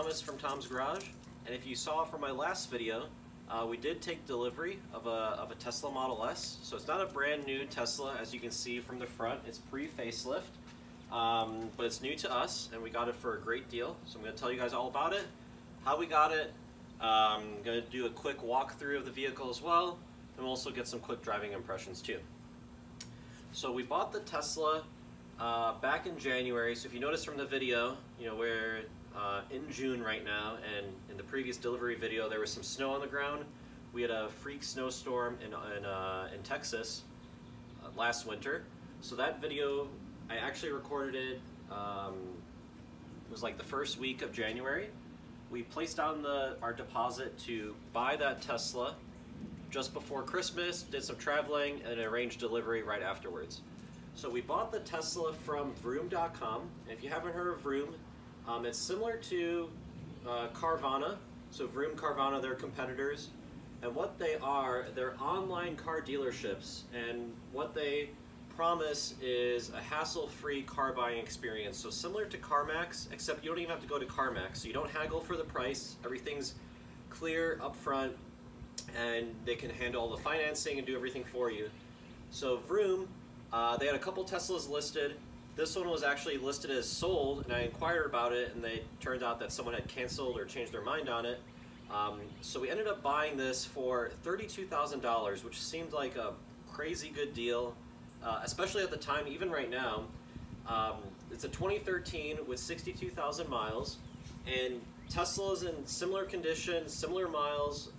Thomas from Tom's Garage, and if you saw from my last video, we did take delivery of a Tesla Model S. So it's not a brand new Tesla, as you can see from the front. It's pre-facelift, but it's new to us, and we got it for a great deal. So I'm going to tell you guys all about it, how we got it. I'm going to do a quick walkthrough of the vehicle as well, and we'll also get some quick driving impressions too. So we bought the Tesla back in January. So if you notice from the video, we're in June right now, and in the previous delivery video there was some snow on the ground. We had a freak snowstorm in Texas last winter. So that video, I actually recorded it, it was like the first week of January. We placed down our deposit to buy that Tesla just before Christmas, did some traveling, and arranged delivery right afterwards. So we bought the Tesla from Vroom.com. If you haven't heard of Vroom, it's similar to Carvana. So Vroom, Carvana, they're competitors. And what they are, they're online car dealerships. And what they promise is a hassle-free car buying experience. So similar to CarMax, except you don't even have to go to CarMax. So you don't haggle for the price. Everything's clear up front, and they can handle all the financing and do everything for you. So Vroom, they had a couple Teslas listed. This one was actually listed as sold, and I inquired about it, and they turned out that someone had canceled or changed their mind on it. So we ended up buying this for $32,000, which seemed like a crazy good deal, especially at the time. Even right now, it's a 2013 with 62,000 miles, and Tesla's in similar condition, similar miles,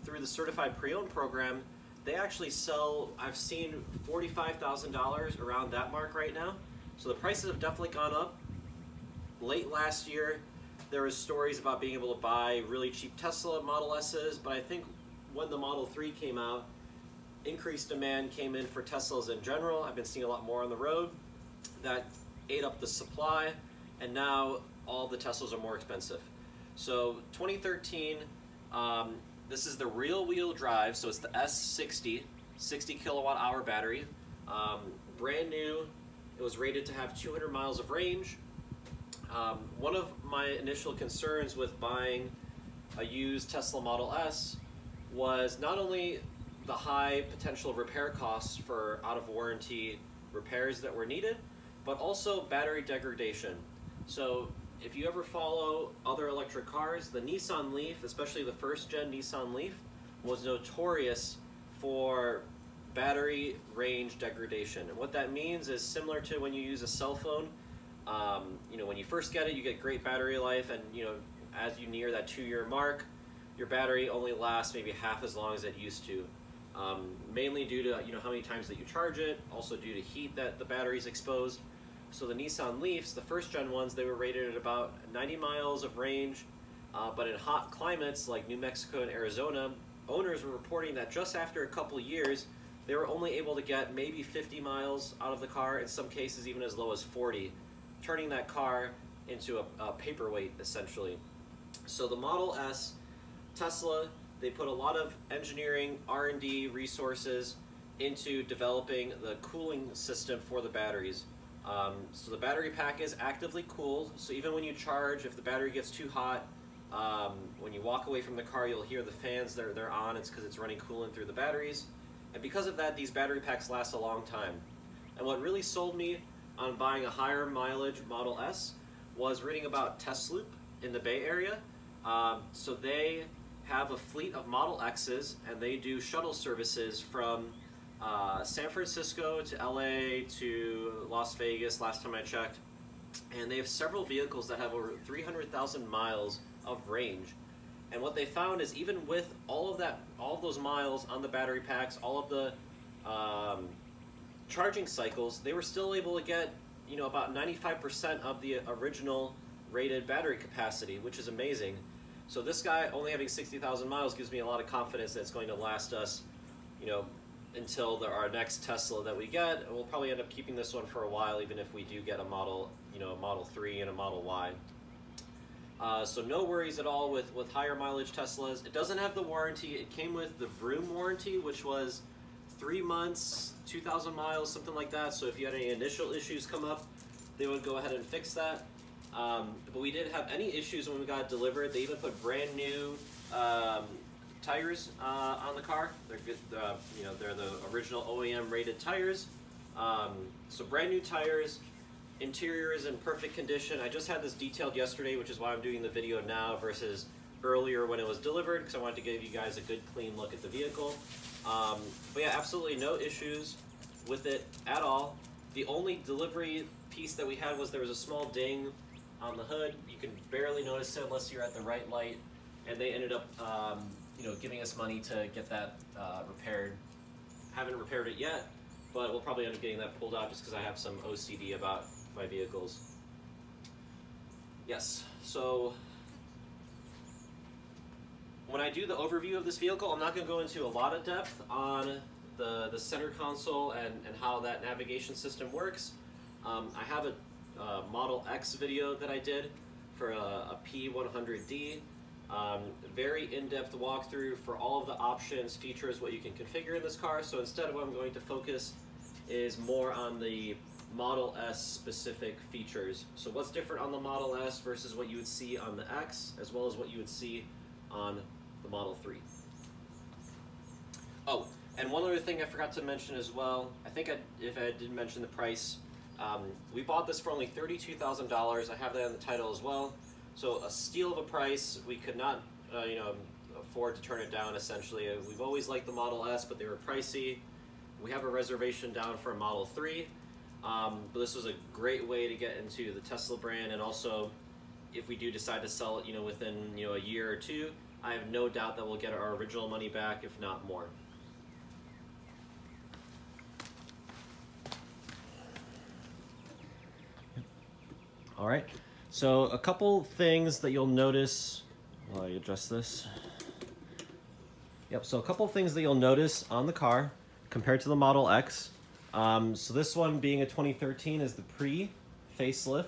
through the certified pre-owned program. They actually sell, I've seen $45,000 around that mark right now. So the prices have definitely gone up. Late last year, there was stories about being able to buy really cheap Tesla Model S's, but I think when the Model 3 came out, increased demand came in for Teslas in general. I've been seeing a lot more on the road. That ate up the supply, and now all the Teslas are more expensive. So 2013, this is the real wheel drive, so it's the S60, 60 kilowatt hour battery. Brand new. It was rated to have 200 miles of range. One of my initial concerns with buying a used Tesla Model S was not only the high potential repair costs for out of warranty repairs that were needed, but also battery degradation. So if you ever follow other electric cars, the Nissan Leaf, especially the first gen Nissan Leaf, was notorious for battery range degradation. And what that means is similar to when you use a cell phone. When you first get it, you get great battery life, and as you near that 2-year mark, your battery only lasts maybe half as long as it used to. Mainly due to how many times that you charge it, also due to heat that the battery's exposed. So the Nissan Leafs, the first gen ones, they were rated at about 90 miles of range, but in hot climates like New Mexico and Arizona, owners were reporting that just after a couple of years, they were only able to get maybe 50 miles out of the car, in some cases even as low as 40, turning that car into a paperweight essentially. So the Model S, Tesla, they put a lot of engineering, R&D resources into developing the cooling system for the batteries. So the battery pack is actively cooled, so even when you charge, if the battery gets too hot, when you walk away from the car, you'll hear the fans, they're on. It's because it's running coolant through the batteries. And because of that, these battery packs last a long time. And what really sold me on buying a higher mileage Model S was reading about Tesloop in the Bay Area. So they have a fleet of Model X's, and they do shuttle services from San Francisco to LA to Las Vegas last time I checked, and they have several vehicles that have over 300,000 miles of range. And what they found is even with all of those miles on the battery packs, all of the charging cycles, they were still able to get about 95% of the original rated battery capacity, which is amazing. So this guy only having 60,000 miles gives me a lot of confidence that it's going to last us until our next Tesla that we get. And we'll probably end up keeping this one for a while, even if we do get a Model 3 and a Model Y. So no worries at all with higher mileage Teslas. It doesn't have the warranty. It came with the Vroom warranty, which was 3 months, 2,000 miles, something like that. So if you had any initial issues come up, they would go ahead and fix that. But we didn't have any issues when we got it delivered. They even put brand new tires on the car. They're good. You know, they're the original OEM rated tires. So brand new tires. Interior is in perfect condition. I just had this detailed yesterday, which is why I'm doing the video now versus earlier when it was delivered, because I wanted to give you guys a good clean look at the vehicle. But yeah, absolutely no issues with it at all. The only delivery piece that we had was there was a small ding on the hood. You can barely notice it unless you're at the right light, and they ended up you know, giving us money to get that repaired. Haven't repaired it yet, but we'll probably end up getting that pulled out just because I have some OCD about my vehicles. Yes, so when I do the overview of this vehicle, I'm not going to go into a lot of depth on the center console and how that navigation system works. I have a Model X video that I did for a P100D. Very in-depth walkthrough for all of the options, features, what you can configure in this car. So instead, what I'm going to focus is more on the Model S specific features. So what's different on the Model S versus what you would see on the X, as well as what you would see on the Model 3. Oh, and one other thing I forgot to mention as well, I think if I didn't mention the price, we bought this for only $32,000. I have that in the title as well. So a steal of a price. We could not you know, afford to turn it down essentially. We've always liked the Model S, but they were pricey. We have a reservation down for a Model 3. But this was a great way to get into the Tesla brand, and also if we do decide to sell it, you know, within, you know, a year or two, I have no doubt that we'll get our original money back, if not more. All right, so a couple things that you'll notice while I adjust this. Yep, so a couple things that you'll notice on the car compared to the Model X. So this one, being a 2013, is the pre-facelift.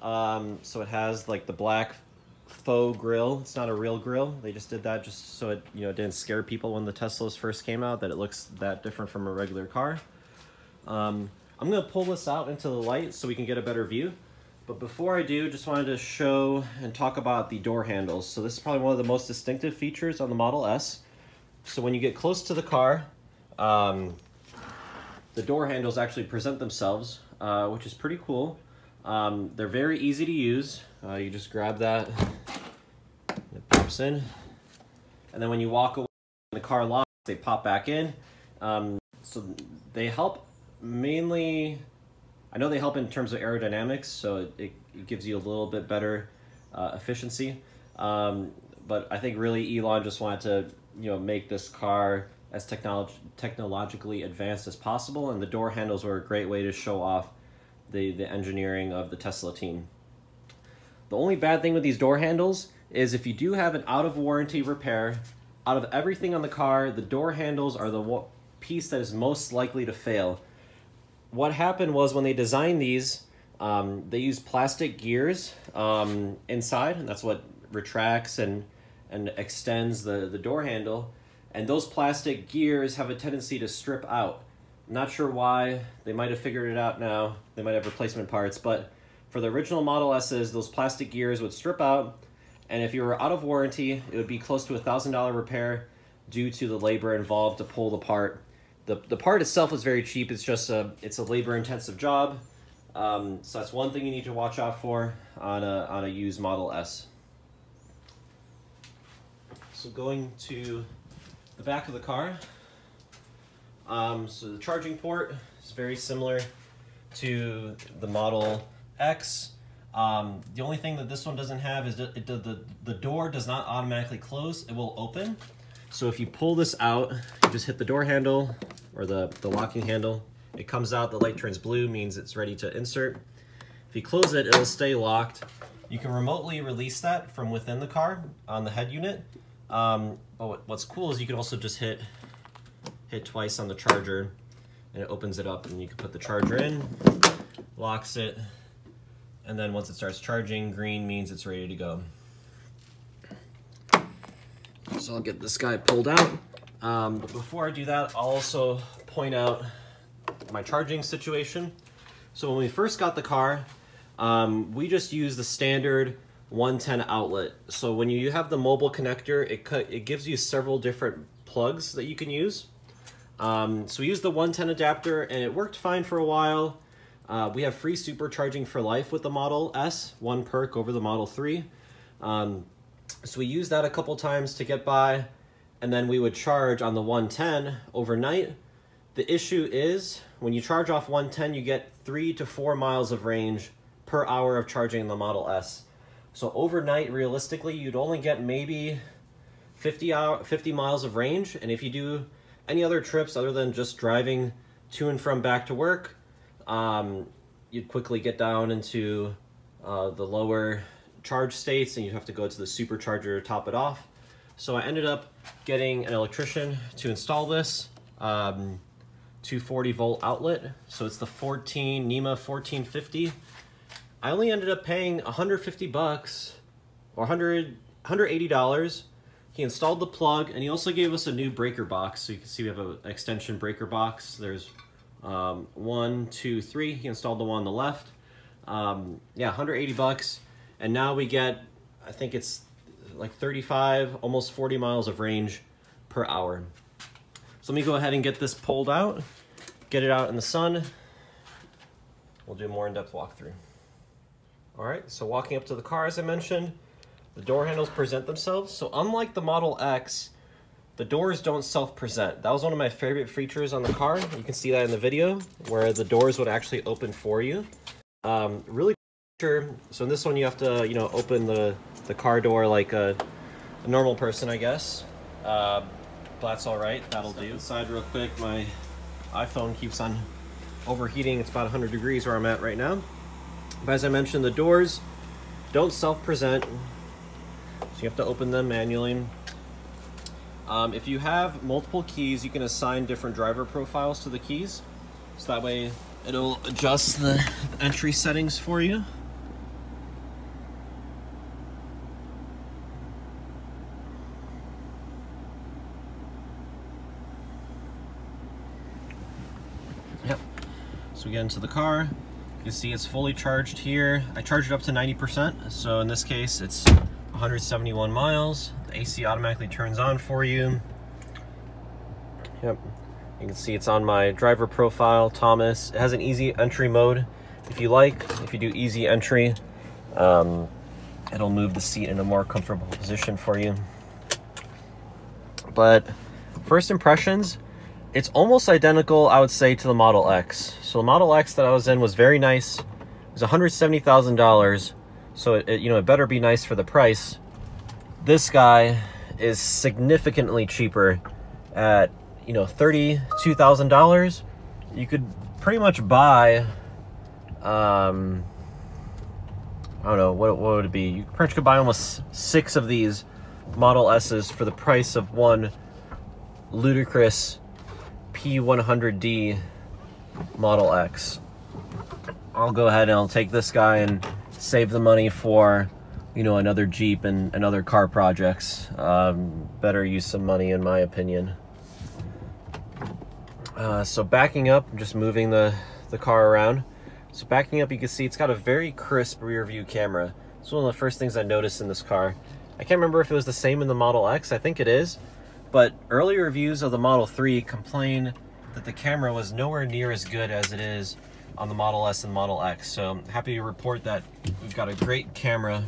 So it has like the black faux grille. It's not a real grille. They just did that just so it, you know, didn't scare people when the Teslas first came out, that it looks that different from a regular car. I'm gonna pull this out into the light so we can get a better view. But before I do, just wanted to show and talk about the door handles. So this is probably one of the most distinctive features on the Model S. So when you get close to the car, the door handles actually present themselves, which is pretty cool. They're very easy to use. You just grab that, it pops in. And then when you walk away and the car locks, they pop back in. So they help mainly, I know they help in terms of aerodynamics, so it gives you a little bit better efficiency. But I think really Elon just wanted to, you know, make this car as technologically advanced as possible, and the door handles were a great way to show off the engineering of the Tesla team. The only bad thing with these door handles is if you do have an out-of-warranty repair, out of everything on the car, the door handles are the piece that is most likely to fail. What happened was when they designed these, they used plastic gears inside, and that's what retracts and extends the door handle. And those plastic gears have a tendency to strip out. I'm not sure why. They might have figured it out now. They might have replacement parts, but for the original Model S's, those plastic gears would strip out, and if you were out of warranty, it would be close to $1,000 repair due to the labor involved to pull the part. The part itself is very cheap. It's just it's a labor-intensive job. So that's one thing you need to watch out for on a used Model S. So going to the back of the car. So the charging port is very similar to the Model X. The only thing that this one doesn't have is that the door does not automatically close. It will open. So if you pull this out, you just hit the door handle or the locking handle. It comes out, the light turns blue, means it's ready to insert. If you close it, it'll stay locked. You can remotely release that from within the car on the head unit. But what's cool is you can also just hit twice on the charger and it opens it up, and you can put the charger in, locks it, and then once it starts charging, green means it's ready to go. So I'll get this guy pulled out. But before I do that, I'll also point out my charging situation. So when we first got the car, We just use the standard 110 outlet. So when you have the mobile connector, it gives you several different plugs that you can use. So we used the 110 adapter and it worked fine for a while. We have free supercharging for life with the Model S, one perk over the Model 3. So we used that a couple times to get by, and then we would charge on the 110 overnight. The issue is when you charge off 110, you get 3 to 4 miles of range per hour of charging the Model S. So overnight, realistically, you'd only get maybe 50 miles of range. And if you do any other trips other than just driving to and from back to work, you'd quickly get down into the lower charge states and you'd have to go to the supercharger to top it off. So I ended up getting an electrician to install this 240 volt outlet. So it's the NEMA 1450. I only ended up paying 150 bucks or $180. He installed the plug and he also gave us a new breaker box. So you can see we have an extension breaker box. There's 1, 2, 3. He installed the one on the left. Yeah, 180 bucks. And now we get, I think it's like 35, almost 40 miles of range per hour. So let me go ahead and get this pulled out, get it out in the sun. We'll do a more in-depth walkthrough. All right, so walking up to the car, as I mentioned, the door handles present themselves. So unlike the Model X, the doors don't self-present. That was one of my favorite features on the car. You can see that in the video where the doors would actually open for you. Really cool. So in this one, you have to, open the car door like a normal person, I guess. But that's all right. That'll do. Inside real quick. My iPhone keeps on overheating. It's about 100 degrees where I'm at right now. But as I mentioned, the doors don't self-present. So you have to open them manually. If you have multiple keys, you can assign different driver profiles to the keys. So that way it'll adjust the entry settings for you. Yep. So we get into the car. You can see it's fully charged here. I charged it up to 90%. So in this case, it's 171 miles. The AC automatically turns on for you. Yep. You can see it's on my driver profile, Thomas. It has an easy entry mode. If you do easy entry, it'll move the seat in a more comfortable position for you. But first impressions, it's almost identical, I would say, to the Model X. So the Model X that I was in was very nice. It was $170,000, so it better be nice for the price. This guy is significantly cheaper at $32,000. You could pretty much buy, I don't know, what would it be? You pretty much could buy almost 6 of these Model S's for the price of one ludicrous P100D Model X. I'll go ahead and I'll take this guy and save the money for, another Jeep and other car projects. Better use some money in my opinion. So backing up, I'm just moving the car around. So backing up, you can see it's got a very crisp rear view camera. It's one of the first things I noticed in this car. I can't remember if it was the same in the Model X. I think it is. But early reviews of the Model 3 complain that the camera was nowhere near as good as it is on the Model S and Model X. So I'm happy to report that we've got a great camera,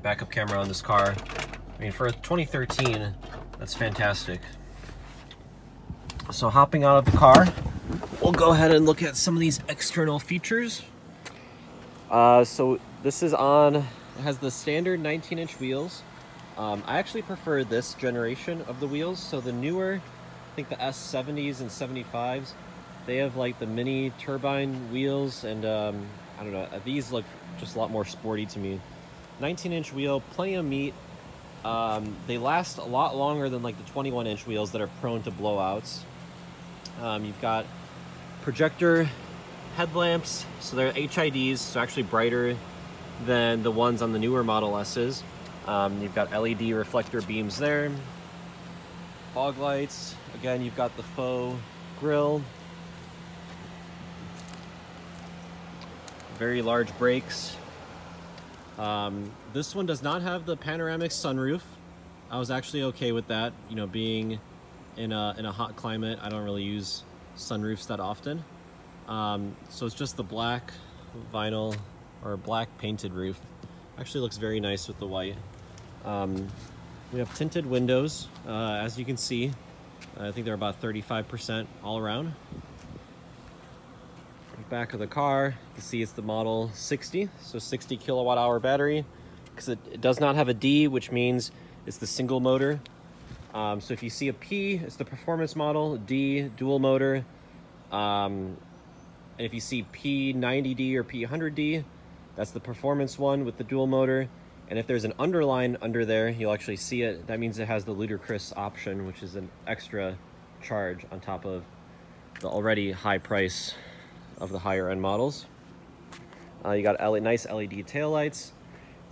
backup camera on this car. I mean, for 2013, that's fantastic. So hopping out of the car, we'll go ahead and look at some of these external features. So this is it has the standard 19-inch wheels. I actually prefer this generation of the wheels. So the newer, I think the S70s and 75s, they have like the mini turbine wheels, and I don't know, these look just a lot more sporty to me. 19-inch wheel, plenty of meat. They last a lot longer than like the 21-inch wheels that are prone to blowouts. You've got projector headlamps, so they're HIDs, so actually brighter than the ones on the newer Model S's. You've got LED reflector beams there. Fog lights. Again, you've got the faux grille. very large brakes. This one does not have the panoramic sunroof. I was actually okay with that, you know, being in a hot climate. I don't really use sunroofs that often. So it's just the black vinyl or black painted roof. Actually looks very nice with the white. We have tinted windows, as you can see. I think they're about 35% all around. Back of the car, you can see it's the Model 60, so 60 kilowatt hour battery, because it does not have a D, which means it's the single motor. So if you see a P, it's the performance model, D, dual motor. And if you see P90D or P100D, that's the performance one with the dual motor. And if there's an underline under there, you'll actually see it. That means it has the ludicrous option, which is an extra charge on top of the already high price of the higher end models. You got nice LED taillights.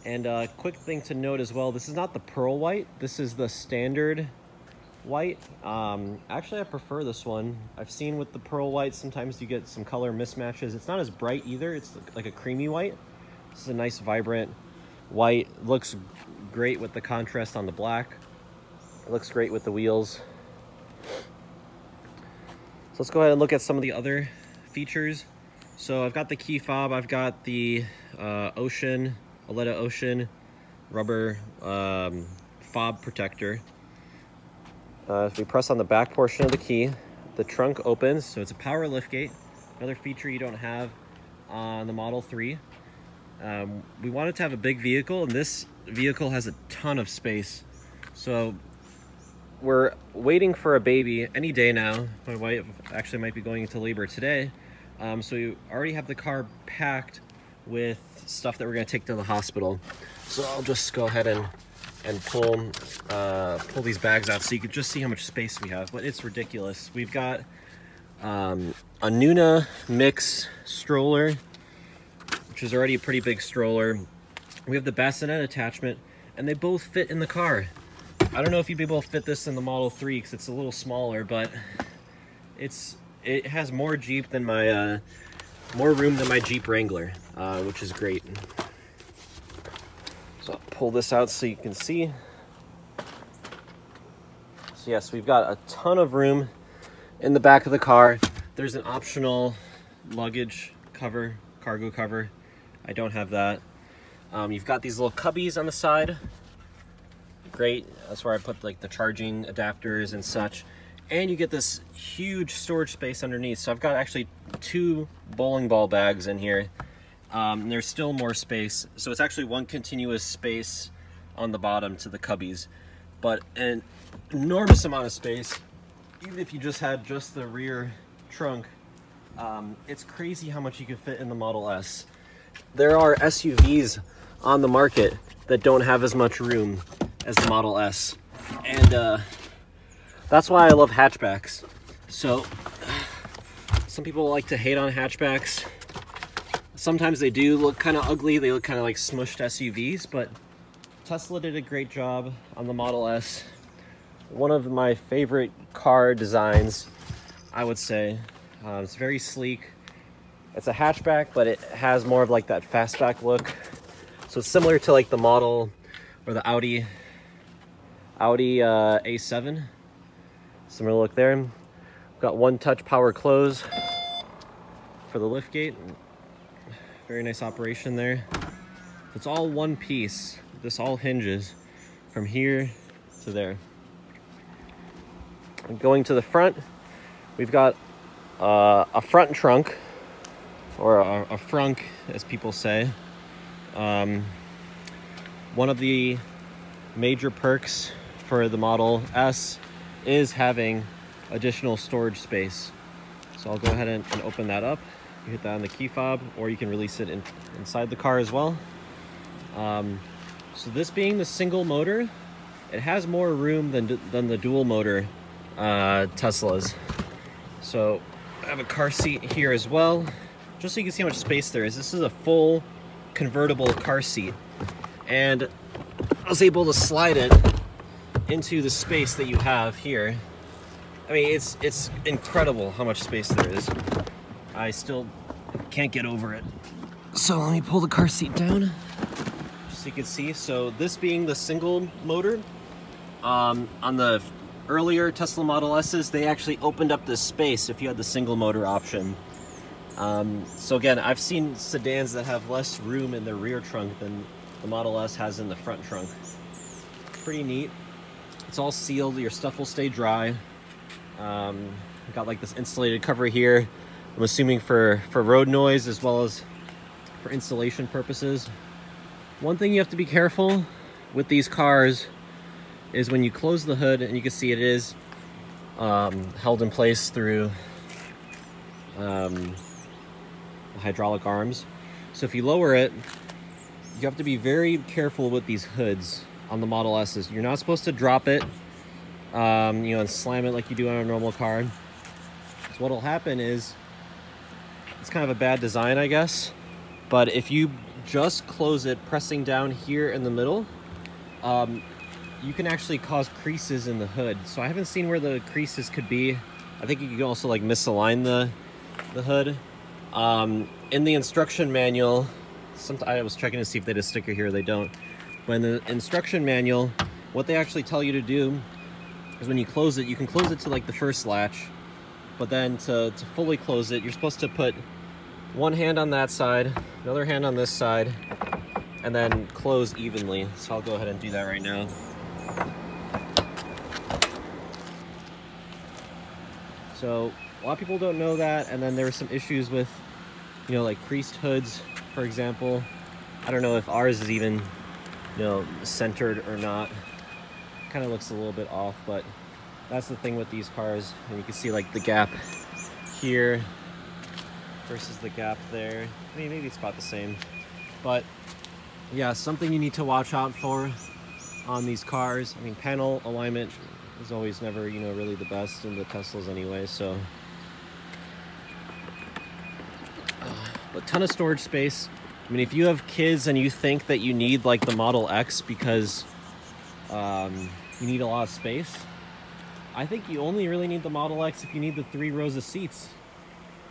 And a quick thing to note as well, this is not the pearl white, this is the standard white. Actually, I prefer this one. I've seen with the pearl white, sometimes you get some color mismatches. It's not as bright either, it's like a creamy white. This is a nice vibrant white. Looks great with the contrast on the black. It looks great with the wheels. So let's go ahead and look at some of the other features. So I've got the key fob, I've got the Aletta Ocean rubber fob protector. If we press on the back portion of the key, the trunk opens, so it's a power liftgate. Another feature you don't have on the Model 3. We wanted to have a big vehicle, and this vehicle has a ton of space. So we're waiting for a baby any day now. My wife actually might be going into labor today. So we already have the car packed with stuff that we're going to take to the hospital. So I'll just go ahead and pull these bags out so you can just see how much space we have. But it's ridiculous. We've got a Nuna Mix stroller, which is already a pretty big stroller. We have the bassinet attachment, and they both fit in the car. I don't know if you'd be able to fit this in the Model 3 because it's a little smaller, but it has more Jeep than my more room than my Jeep Wrangler, which is great. So I'll pull this out so you can see. So yes, we've got a ton of room in the back of the car. There's an optional luggage cover, cargo cover. I don't have that. You've got these little cubbies on the side. Great, that's where I put like the charging adapters and such. And you get this huge storage space underneath. So I've got actually 2 bowling ball bags in here. And there's still more space. So it's actually one continuous space on the bottom to the cubbies. But an enormous amount of space, even if you just had just the rear trunk. It's crazy how much you can fit in the Model S. There are SUVs on the market that don't have as much room as the Model S. And that's why I love hatchbacks. So some people like to hate on hatchbacks. Sometimes they do look kind of ugly. They look kind of like smushed SUVs, but Tesla did a great job on the Model S. One of my favorite car designs, I would say. It's very sleek. It's a hatchback, but it has more of like that fastback look. So it's similar to like the model or the Audi A7. Similar look there. We've got one-touch power close for the liftgate. Very nice operation there. It's all one piece. This all hinges from here to there. And going to the front, we've got a front trunk, or a frunk, as people say. One of the major perks for the Model S is having additional storage space. So I'll go ahead and open that up. You hit that on the key fob, or you can release it inside the car as well. So this being the single motor, it has more room than the dual motor Teslas. So I have a car seat here as well, just so you can see how much space there is. This is a full convertible car seat, and I was able to slide it into the space that you have here. I mean, it's incredible how much space there is. I still can't get over it. So let me pull the car seat down so you can see. So this being the single motor, on the earlier Tesla Model S's, they actually opened up this space if you had the single motor option. So again, I've seen sedans that have less room in their rear trunk than the Model S has in the front trunk. Pretty neat. It's all sealed, your stuff will stay dry. Got like this insulated cover here. I'm assuming for road noise as well as for installation purposes. One thing you have to be careful with these cars is when you close the hood, and you can see it is held in place through the hydraulic arms. So if you lower it, you have to be very careful with these hoods on the Model S's. You're not supposed to drop it, you know, and slam it like you do on a normal car. So what'll happen is, it's kind of a bad design, I guess, but if you just close it pressing down here in the middle, you can actually cause creases in the hood. So I haven't seen where the creases could be. I think you can also like misalign the hood. In the instruction manual, I was checking to see if they had a sticker here, they don't. But in the instruction manual, what they actually tell you to do is when you close it, you can close it to like the first latch, but then to fully close it, you're supposed to put one hand on that side, another hand on this side, and then close evenly. So I'll go ahead and do that right now. So a lot of people don't know that, and then there were some issues with, you know, like creased hoods, for example. I don't know if ours is even, you know, centered or not. Kind of looks a little bit off, but that's the thing with these cars. And you can see like the gap here versus the gap there. I mean, maybe it's about the same, but yeah, something you need to watch out for on these cars. I mean, panel alignment is always never, you know, really the best in the Teslas anyway, so. A ton of storage space. I mean, if you have kids and you think that you need like the Model X because you need a lot of space, I think you only really need the Model X if you need the 3 rows of seats.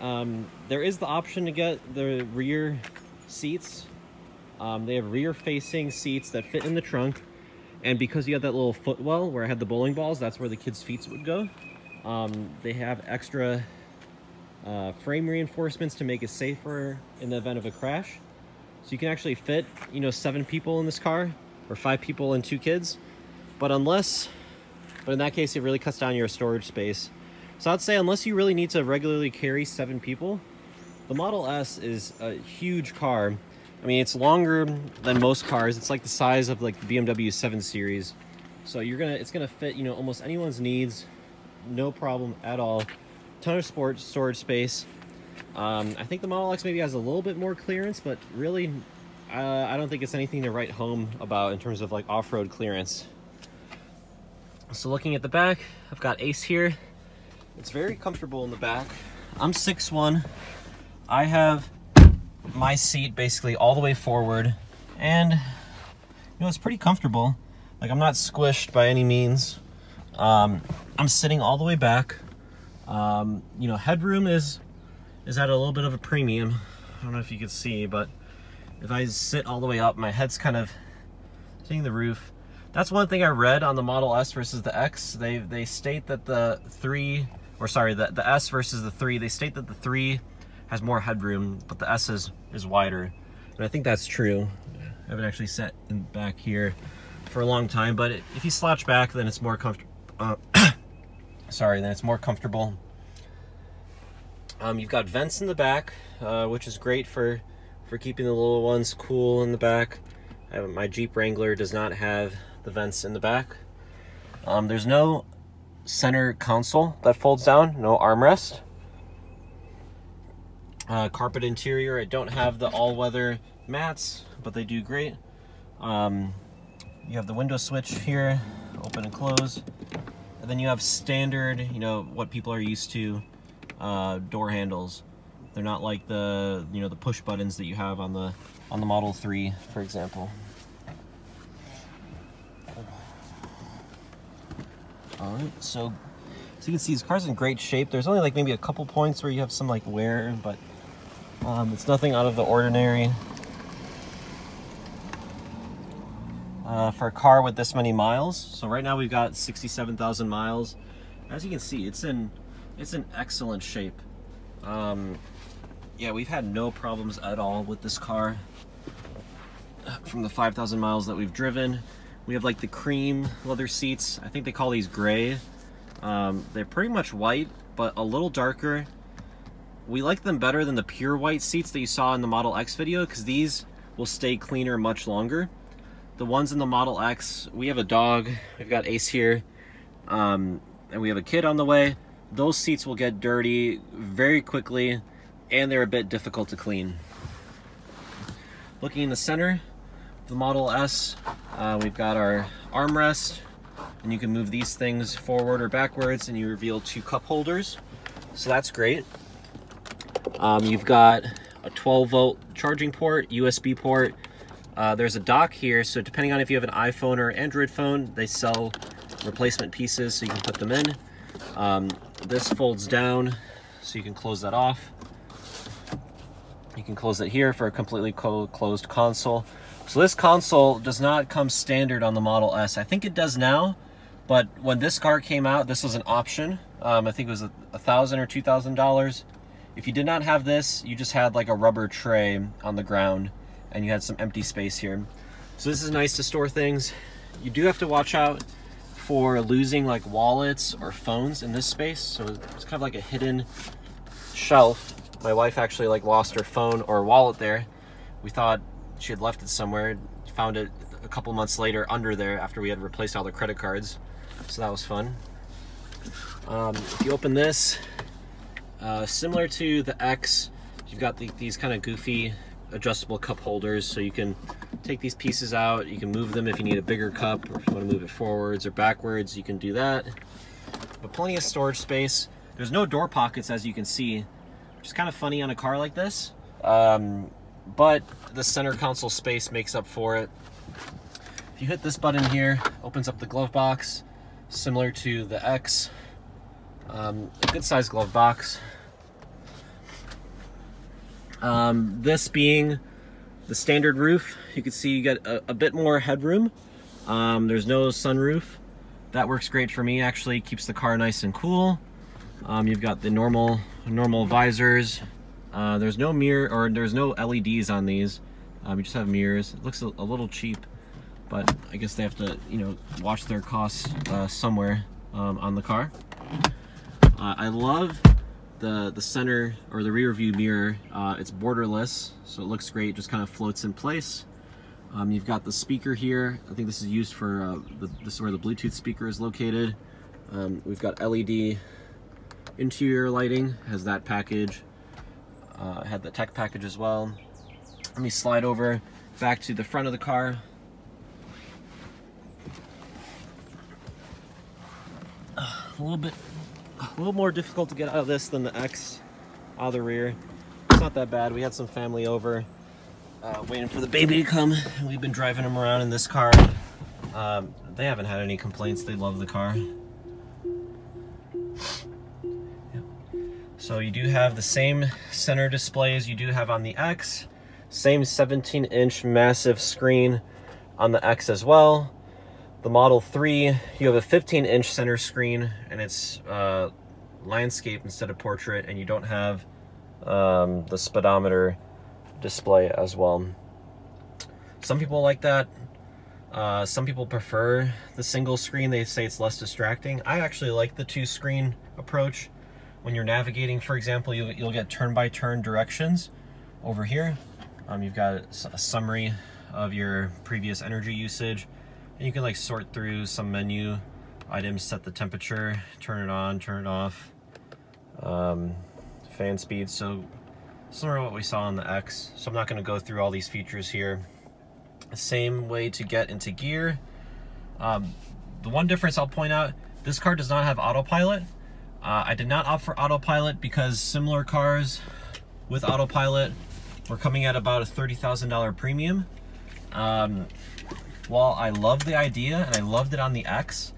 There is the option to get the rear seats. They have rear facing seats that fit in the trunk, and because you have that little footwell where I had the bowling balls, that's where the kids' feet would go. They have extra frame reinforcements to make it safer in the event of a crash. So you can actually fit, you know, 7 people in this car, or 5 people and 2 kids. But in that case, it really cuts down your storage space. So I'd say unless you really need to regularly carry 7 people, the Model S is a huge car. I mean, it's longer than most cars. It's like the size of like the BMW 7 Series. So it's gonna fit, you know, almost anyone's needs, no problem at all. Ton of storage space. I think the Model X maybe has a little bit more clearance, but really, I don't think it's anything to write home about in terms of like off-road clearance. So looking at the back, I've got Ace here. It's very comfortable in the back. I'm 6'1". I have my seat basically all the way forward, and you know, it's pretty comfortable. Like, I'm not squished by any means. I'm sitting all the way back. You know, headroom is at a little bit of a premium. I don't know if you can see, but if I sit all the way up, my head's kind of hitting the roof. That's one thing I read on the Model S versus the X. They state that the S versus the 3, they state that the 3 has more headroom, but the S is wider. And I think that's true. I haven't actually sat in back here for a long time, but if you slouch back, then it's more comfortable. Then it's more comfortable. You've got vents in the back, which is great for keeping the little ones cool in the back. My Jeep Wrangler does not have the vents in the back. There's no center console that folds down, no armrest. Carpet interior, I don't have the all-weather mats, but they do great. You have the window switch here, open and close. And then you have standard, you know, what people are used to, door handles. They're not like the, you know, the push buttons that you have on the Model 3, for example. Alright, so you can see this car's in great shape. There's only like maybe a couple points where you have some like wear, but It's nothing out of the ordinary for a car with this many miles. So right now we've got 67,000 miles. As you can see, it's in excellent shape. Yeah, we've had no problems at all with this car from the 5,000 miles that we've driven. We have like the cream leather seats. I think they call these gray. They're pretty much white, but a little darker. We like them better than the pure white seats that you saw in the Model X video, because these will stay cleaner much longer. The ones in the Model X, we have a dog, we've got Ace here, and we have a kid on the way. Those seats will get dirty very quickly, and they're a bit difficult to clean. Looking in the center, the Model S, we've got our armrest, and you can move these things forward or backwards, and you reveal 2 cup holders, so that's great. You've got a 12-volt charging port, USB port. There's a dock here, so depending on if you have an iPhone or Android phone, they sell replacement pieces so you can put them in. This folds down, so you can close that off. You can close it here for a completely closed console. So this console does not come standard on the Model S. I think it does now, but when this car came out, this was an option. I think it was $1,000 or $2,000. If you did not have this, you just had like a rubber tray on the ground and you had some empty space here. So this is nice to store things. You do have to watch out for losing like wallets or phones in this space. So it's kind of like a hidden shelf. My wife actually like lost her phone or wallet there. We thought she had left it somewhere. Found it a couple months later under there after we had replaced all the credit cards. So that was fun. If you open this, similar to the X, you've got these kind of goofy adjustable cup holders, so you can take these pieces out, you can move them if you need a bigger cup, or if you want to move it forwards or backwards, you can do that. But plenty of storage space. There's no door pockets, as you can see, which is kind of funny on a car like this, but the center console space makes up for it. If you hit this button here, opens up the glove box, similar to the X. A good sized glove box. This being the standard roof, you can see you get a bit more headroom. There's no sunroof. That works great for me, actually keeps the car nice and cool. You've got the normal visors. There's no mirror, or there's no LEDs on these. You just have mirrors. It looks a little cheap, but I guess they have to, you know, watch their costs somewhere on the car. I love the center or the rear view mirror. It's borderless, so it looks great, just kind of floats in place. You've got the speaker here. I think this is used for, this is where the Bluetooth speaker is located. We've got LED interior lighting, has that package. Had the tech package as well. Let me slide over back to the front of the car. A little more difficult to get out of this than the X out of the rear. It's not that bad. We had some family over waiting for the baby to come. We've been driving them around in this car. They haven't had any complaints. They love the car. So you do have the same center displays you do have on the X. Same 17-inch massive screen on the X as well. The Model 3, you have a 15-inch center screen, and it's landscape instead of portrait, and you don't have the speedometer display as well. Some people like that. Some people prefer the single screen. They say it's less distracting. I actually like the 2-screen approach. When you're navigating, for example, you'll get turn-by-turn directions over here. You've got a summary of your previous energy usage, and you can like sort through some menu items, set the temperature, turn it on, turn it off, fan speed. So similar to what we saw on the X. So I'm not going to go through all these features here. Same way to get into gear. The one difference I'll point out, this car does not have Autopilot. I did not opt for Autopilot because similar cars with Autopilot were coming at about a $30,000 premium. While I love the idea and I loved it on the X,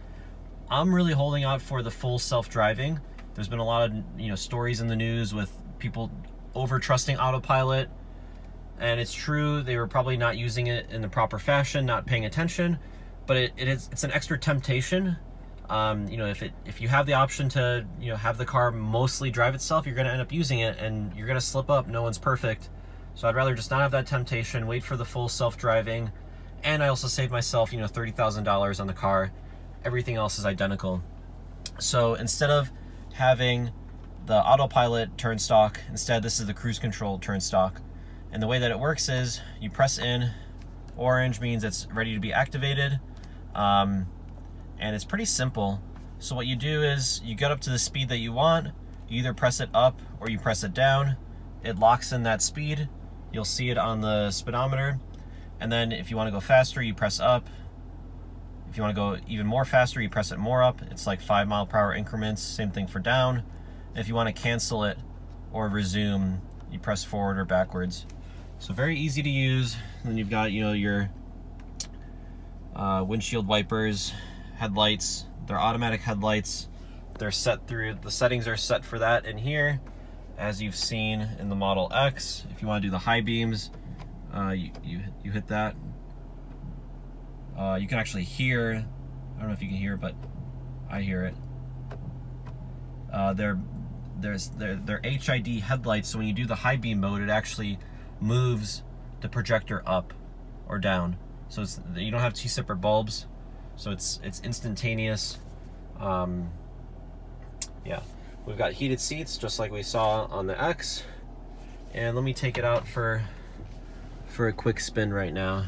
I'm really holding out for the full self-driving. There's been a lot of stories in the news with people over trusting Autopilot. And it's true, they were probably not using it in the proper fashion, not paying attention, but it's an extra temptation. You know, if you have the option to, you know, have the car mostly drive itself, you're going to end up using it and you're going to slip up. No one's perfect. So I'd rather just not have that temptation, wait for the full self-driving. And I also saved myself, you know, $30,000 on the car. Everything else is identical. So instead of having the Autopilot turn stock, instead this is the cruise control turn stock. And the way that it works is you press in, orange means it's ready to be activated, and it's pretty simple. So what you do is you get up to the speed that you want, you either press it up or you press it down, it locks in that speed, you'll see it on the speedometer, and then if you want to go faster you press up, if you want to go even more faster you press it more up, it's like 5 mile/hour increments, same thing for down. And if you want to cancel it or resume, you press forward or backwards. So very easy to use. And then you've got, you know, your windshield wipers, headlights. They're automatic headlights. They're set through, the settings are set for that in here, as you've seen in the Model X. If you want to do the high beams, you hit that. You can actually hear, I don't know if you can hear it, but I hear it. They're HID headlights, so when you do the high beam mode, it actually moves the projector up or down. So you don't have two separate bulbs, so it's instantaneous. Yeah, we've got heated seats just like we saw on the X. And let me take it out for a quick spin right now.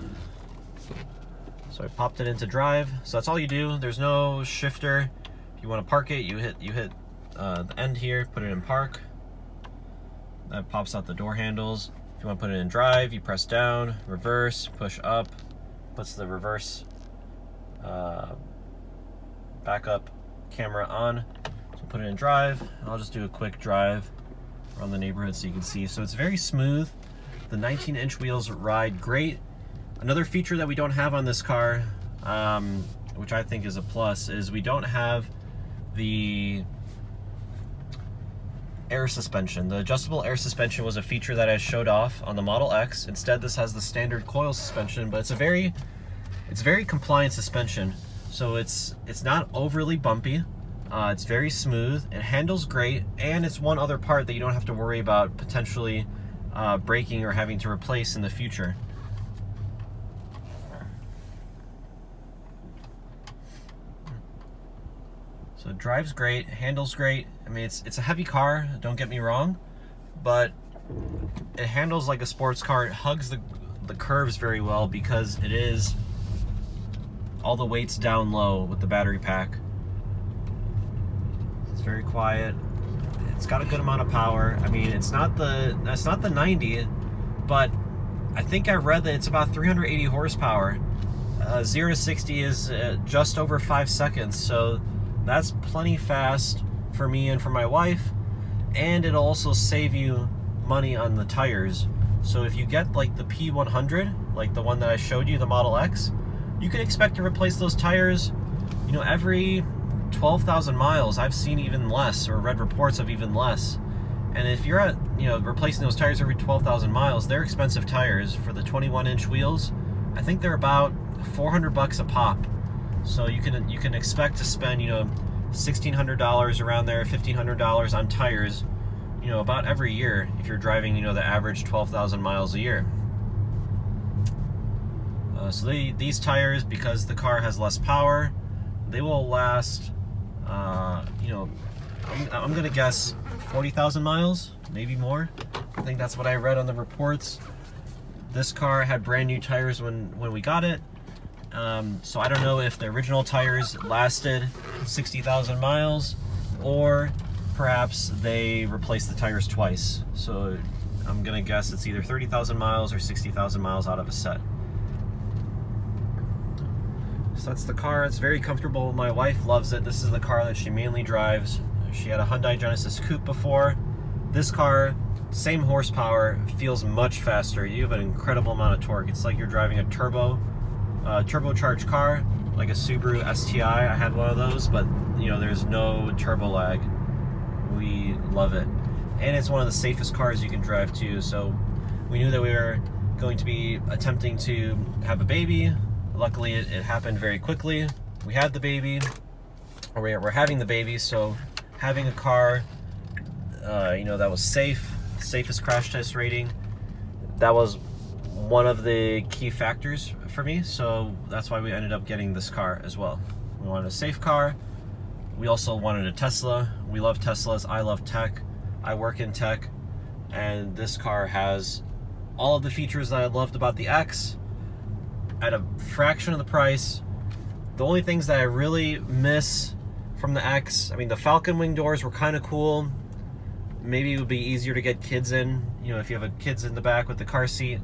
So I popped it into drive. So that's all you do. There's no shifter. If you want to park it, you hit the end here, put it in park. That pops out the door handles. If you want to put it in drive, you press down, reverse, push up, puts the reverse backup camera on. So put it in drive. I'll just do a quick drive around the neighborhood so you can see. So it's very smooth. The 19-inch wheels ride great. Another feature that we don't have on this car, which I think is a plus, is we don't have the air suspension. The adjustable air suspension was a feature that I showed off on the Model X. Instead, this has the standard coil suspension, but it's very compliant suspension. So it's not overly bumpy. It's very smooth. It handles great, and it's one other part that you don't have to worry about potentially breaking or having to replace in the future. So it drives great, handles great. I mean, it's a heavy car, don't get me wrong, but it handles like a sports car. It hugs the curves very well because it is, all the weight's down low with the battery pack. It's very quiet. It's got a good amount of power. I mean, it's not the 90, but I think I read that it's about 380 horsepower. 0 to 60 is just over 5 seconds, so that's plenty fast for me and for my wife, and it'll also save you money on the tires. So if you get like the P100, like the one that I showed you, the Model X, you can expect to replace those tires, you know, every 12,000 miles. I've seen even less, or read reports of even less. And if you're at, you know, replacing those tires every 12,000 miles, they're expensive tires. For the 21-inch wheels, I think they're about $400 a pop. So you can expect to spend, you know, $1,600 around there, $1,500 on tires, you know, about every year if you're driving, you know, the average 12,000 miles a year. So these tires, because the car has less power, they will last, you know, I'm gonna guess 40,000 miles, maybe more. I think that's what I read on the reports. This car had brand new tires when we got it. So I don't know if the original tires lasted 60,000 miles, or perhaps they replaced the tires twice. So I'm gonna guess it's either 30,000 miles or 60,000 miles out of a set. So that's the car. It's very comfortable. My wife loves it. This is the car that she mainly drives. She had a Hyundai Genesis Coupe before. This car, same horsepower, feels much faster. You have an incredible amount of torque. It's like you're driving a turbocharged car, like a Subaru STI. I had one of those, but you know, there's no turbo lag. We love it. and it's one of the safest cars you can drive too. So we knew that we were going to be attempting to have a baby. Luckily, it happened very quickly. We had the baby, or we're having the baby, so having a car, you know, that was safe, safest crash test rating, that was one of the key factors for me. So that's why we ended up getting this car as well. We wanted a safe car. We also wanted a Tesla. We love Teslas. I love tech. I work in tech, and this car has all of the features that I loved about the X at a fraction of the price. The only things that I really miss from the X, I mean, the Falcon wing doors were kind of cool. Maybe it would be easier to get kids in, you know, if you have kids in the back with the car seat,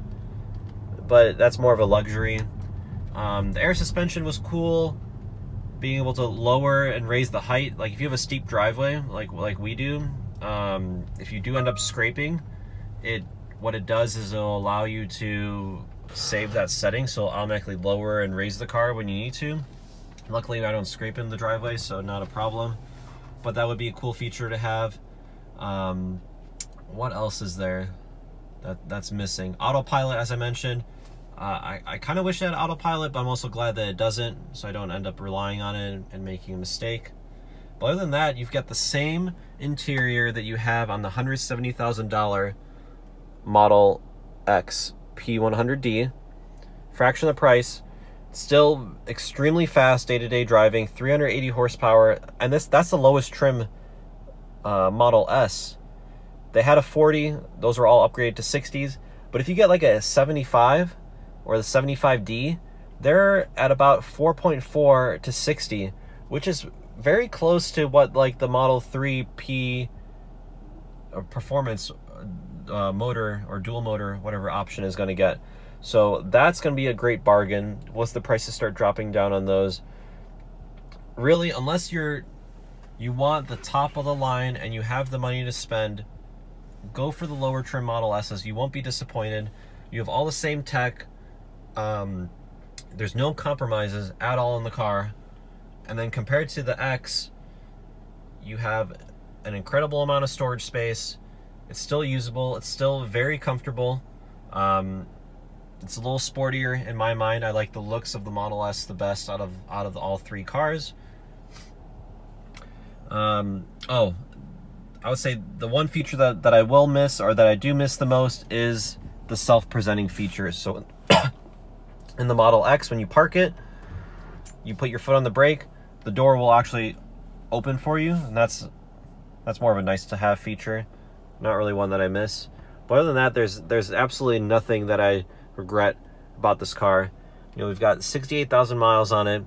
but that's more of a luxury. The air suspension was cool, being able to lower and raise the height. Like if you have a steep driveway, like we do, if you do end up scraping, what it does is it'll allow you to save that setting, so it'll automatically lower and raise the car when you need to. Luckily, I don't scrape in the driveway, so not a problem. But that would be a cool feature to have. What else is there that's missing? Autopilot, as I mentioned. I kind of wish it had Autopilot, but I'm also glad that it doesn't, so I don't end up relying on it and making a mistake. But other than that, you've got the same interior that you have on the $170,000 Model X P100D, fraction of the price, still extremely fast day-to-day driving, 380 horsepower, and that's the lowest trim Model S. They had a 40, those were all upgraded to 60s, but if you get like a 75 or the 75D, they're at about 4.4 to 60, which is very close to what like the Model 3P performance motor or dual motor, whatever option is going to get. So that's going to be a great bargain once the prices start dropping down on those. Really, unless you want the top of the line and you have the money to spend, go for the lower trim Model S's. You won't be disappointed. You have all the same tech. There's no compromises at all in the car. And then compared to the X, you have an incredible amount of storage space. It's still usable. It's still very comfortable. It's a little sportier in my mind. I like the looks of the Model S the best out of all three cars. Oh, I would say the one feature that I will miss, or that I do miss the most, is the self-presenting features. So in the Model X, when you park it, you put your foot on the brake, the door will actually open for you, and that's more of a nice to have feature. Not really one that I miss. But other than that, there's absolutely nothing that I regret about this car. You know, we've got 68,000 miles on it.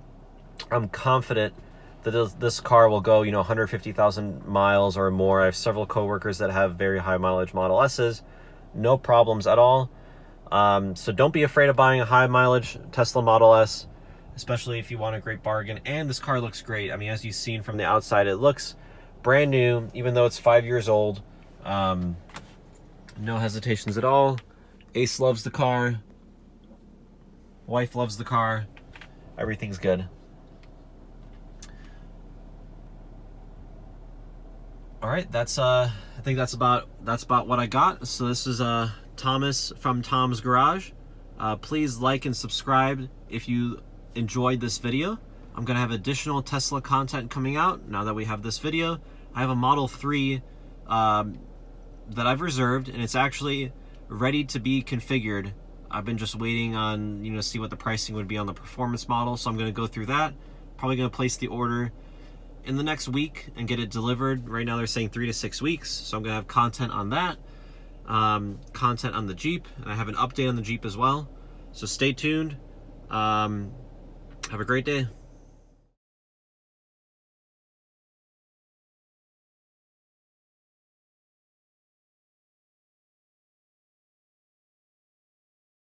I'm confident that this car will go, you know, 150,000 miles or more. I have several coworkers that have very high mileage Model S's. No problems at all. So don't be afraid of buying a high mileage Tesla Model S, especially if you want a great bargain. And this car looks great. I mean, as you've seen from the outside, it looks brand new, even though it's 5 years old. No hesitations at all. Ace loves the car. Wife loves the car. Everything's good. All right, I think that's about what I got. So this is Thomas from Tom's Garage. Please like and subscribe if you enjoyed this video. I'm gonna have additional Tesla content coming out now that we have this video. I have a Model 3 that I've reserved, and it's actually ready to be configured. I've been just waiting on, you know, see what the pricing would be on the performance model, so I'm going to go through that. Probably going to place the order in the next week and get it delivered. Right now they're saying 3 to 6 weeks, so I'm going to have content on that, content on the Jeep, and I have an update on the Jeep as well. So stay tuned. Have a great day.